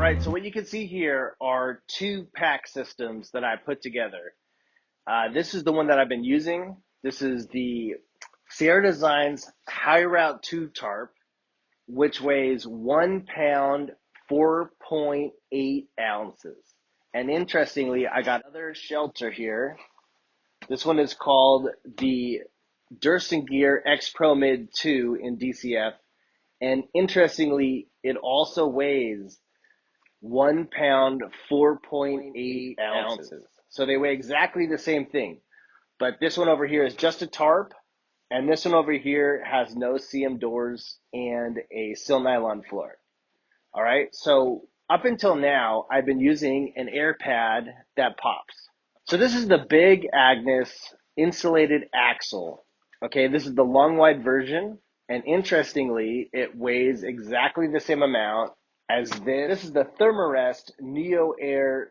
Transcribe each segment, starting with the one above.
right, so what you can see here are two pack systems that I put together. This is the one that I've been using. This is the Sierra Designs High Route 2 tarp, which weighs 1 pound, 4.8 ounces. And interestingly, I got another shelter here. This one is called the Gear X Pro Mid 2 in DCF. And interestingly, it also weighs 1 pound, 4.8 ounces. So they weigh exactly the same thing. But this one over here is just a tarp, and this one over here has no CM doors and a sill nylon floor. All right, so up until now, I've been using an air pad that pops. So this is the Big Agnes insulated axle. Okay, this is the long wide version, and interestingly, it weighs exactly the same amount as this. This is the Thermarest NeoAir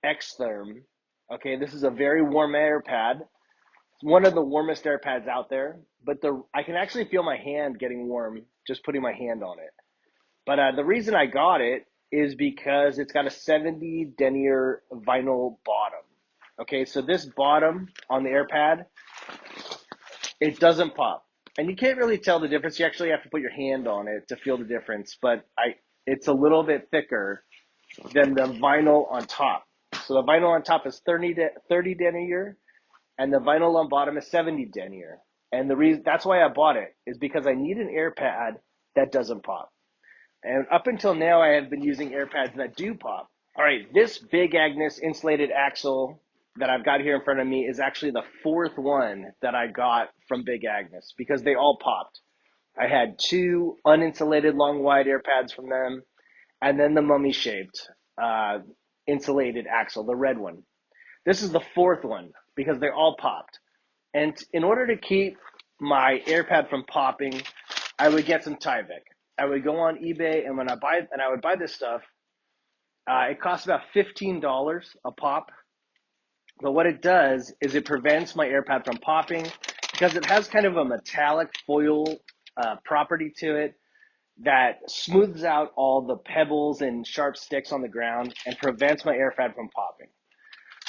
Xtherm. Okay, this is a very warm air pad. It's one of the warmest air pads out there, but I can actually feel my hand getting warm just putting my hand on it. But the reason I got it is because it's got a 70 denier vinyl bottom. Okay, so this bottom on the air pad, it doesn't pop. And you can't really tell the difference. You actually have to put your hand on it to feel the difference, but it's a little bit thicker than the vinyl on top. So the vinyl on top is 30 denier, and the vinyl on bottom is 70 denier. And the reason that's why I bought it is because I need an air pad that doesn't pop. And up until now, I have been using air pads that do pop. All right, this Big Agnes insulated axle that I've got here in front of me is actually the fourth one that I got from Big Agnes because they all popped. I had two uninsulated long wide air pads from them, and then the mummy shaped insulated axle, the red one. This is the fourth one because they all popped. And in order to keep my air pad from popping, I would get some Tyvek. I would go on eBay, and I would buy this stuff. It costs about $15 a pop. But what it does is it prevents my air pad from popping because it has kind of a metallic foil property to it that smooths out all the pebbles and sharp sticks on the ground and prevents my air pad from popping.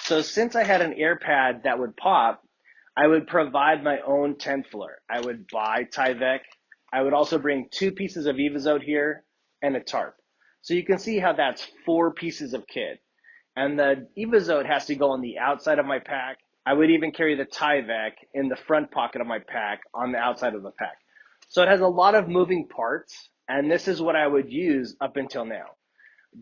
So since I had an air pad that would pop, I would provide my own Tenfler. I would buy Tyvek. I would also bring 2 pieces of Evazote here and a tarp. So you can see how that's 4 pieces of kit. And the Evazote has to go on the outside of my pack. I would even carry the Tyvek in the front pocket of my pack on the outside of the pack. So it has a lot of moving parts, and this is what I would use up until now.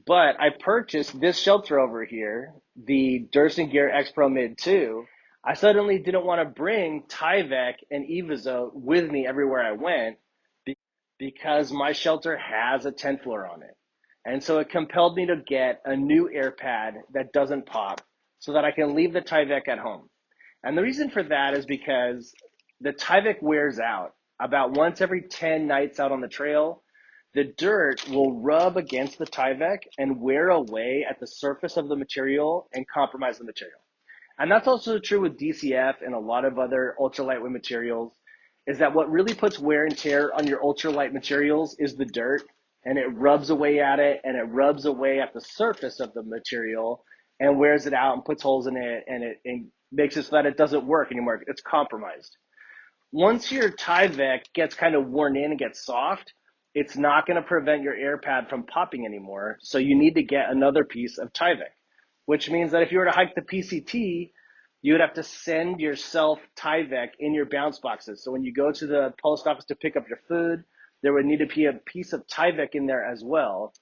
But I purchased this shelter over here, the Gear X Pro Mid 2. I suddenly didn't want to bring Tyvek and Evazote with me everywhere I went because my shelter has a Tenfler on it. And so it compelled me to get a new air pad that doesn't pop so that I can leave the Tyvek at home. And the reason for that is because the Tyvek wears out. About once every 10 nights out on the trail, the dirt will rub against the Tyvek and wear away at the surface of the material and compromise the material. And that's also true with DCF and a lot of other ultra lightweight materials, is that what really puts wear and tear on your ultralight materials is the dirt, and it rubs away at it, and it rubs away at the surface of the material and wears it out and puts holes in it, and it makes it so that it doesn't work anymore. It's compromised. Once your Tyvek gets kind of worn in and gets soft, it's not going to prevent your air pad from popping anymore, so you need to get another piece of Tyvek, which means that if you were to hike the PCT, you would have to send yourself Tyvek in your bounce boxes. So when you go to the post office to pick up your food, there would need to be a piece of Tyvek in there as well.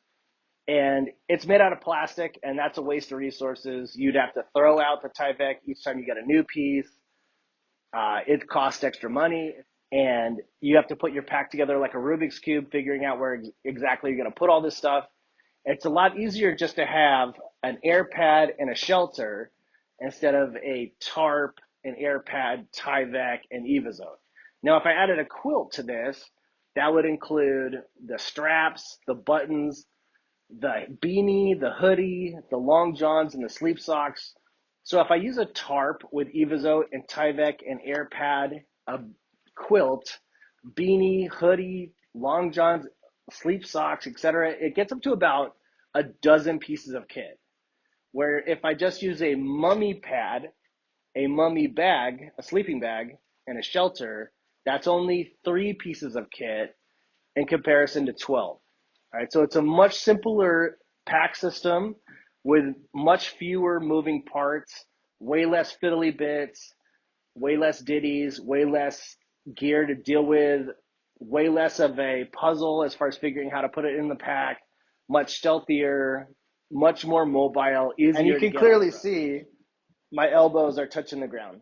And it's made out of plastic, and that's a waste of resources. You'd have to throw out the Tyvek each time you get a new piece. It costs extra money, and you have to put your pack together like a Rubik's Cube, figuring out where exactly you're going to put all this stuff. It's a lot easier just to have an air pad and a shelter instead of a tarp, an air pad, Tyvek, and Evazote. Now, if I added a quilt to this, that would include the straps, the buttons, the beanie, the hoodie, the long johns, and the sleep socks. So if I use a tarp with Evazote and Tyvek and air pad, a quilt, beanie, hoodie, long johns, sleep socks, etc., it gets up to about a dozen pieces of kit. Where if I just use a mummy pad, a mummy bag, a sleeping bag, and a shelter, that's only 3 pieces of kit in comparison to 12. All right, so it's a much simpler pack system with much fewer moving parts, way less fiddly bits, way less ditties, way less gear to deal with, way less of a puzzle as far as figuring how to put it in the pack, much stealthier, much more mobile, easier. And you can clearly see my elbows are touching the ground.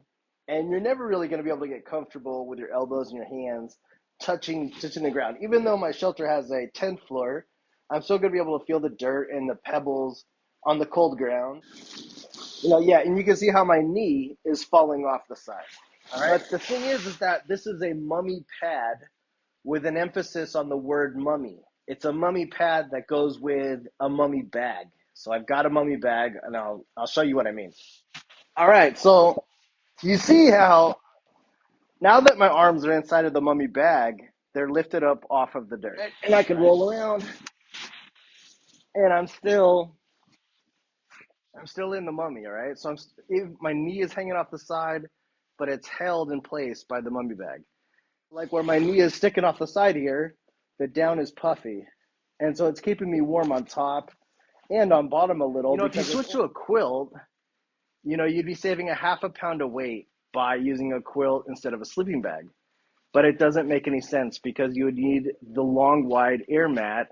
And you're never really going to be able to get comfortable with your elbows and your hands touching the ground. Even though my shelter has a 10th floor, I'm still going to be able to feel the dirt and the pebbles on the cold ground. Yeah, and you can see how my knee is falling off the side. All right. But the thing is that this is a mummy pad with an emphasis on the word mummy. It's a mummy pad that goes with a mummy bag. So I've got a mummy bag, and I'll show you what I mean. All right, so you see how now that my arms are inside of the mummy bag, they're lifted up off of the dirt. And I can roll around, and I'm still in the mummy, all right? So my knee is hanging off the side, but it's held in place by the mummy bag. Like where my knee is sticking off the side here, the down is puffy. And so it's keeping me warm on top and on bottom a little. If you switch to a quilt, you'd be saving a half a pound of weight by using a quilt instead of a sleeping bag. But it doesn't make any sense because you would need the long, wide air mat,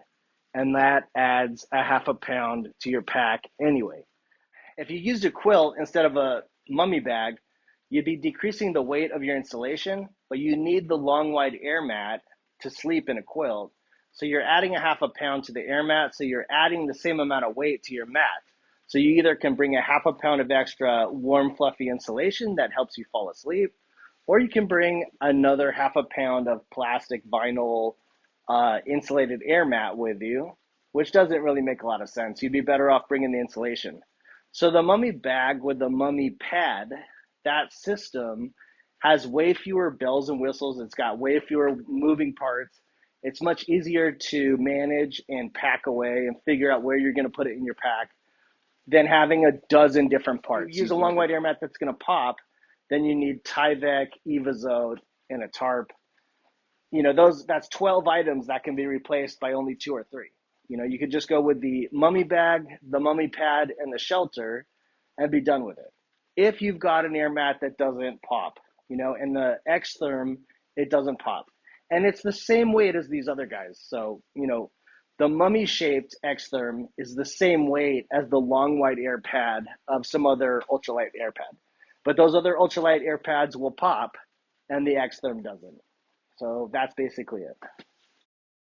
and that adds a half a pound to your pack anyway. If you used a quilt instead of a mummy bag, you'd be decreasing the weight of your installation, but you need the long, wide air mat to sleep in a quilt. So you're adding a half a pound to the air mat, so you're adding the same amount of weight to your mat. So you either can bring a half a pound of extra warm, fluffy insulation that helps you fall asleep, or you can bring another half a pound of plastic vinyl insulated air mat with you, which doesn't really make a lot of sense. You'd be better off bringing the insulation. So the mummy bag with the mummy pad, that system has way fewer bells and whistles. It's got way fewer moving parts. It's much easier to manage and pack away and figure out where you're going to put it in your pack than having a dozen different parts. You use a long wide air mat that's going to pop, then you need Tyvek, Evazode, and a tarp. That's 12 items that can be replaced by only 2 or 3. You could just go with the mummy bag, the mummy pad, and the shelter and be done with it. If you've got an air mat that doesn't pop, and the Xtherm, it doesn't pop. And it's the same weight as these other guys. So, the mummy-shaped Xtherm is the same weight as the long, wide air pad of some other ultralight air pad. But those other ultralight air pads will pop, and the Xtherm doesn't. So that's basically it.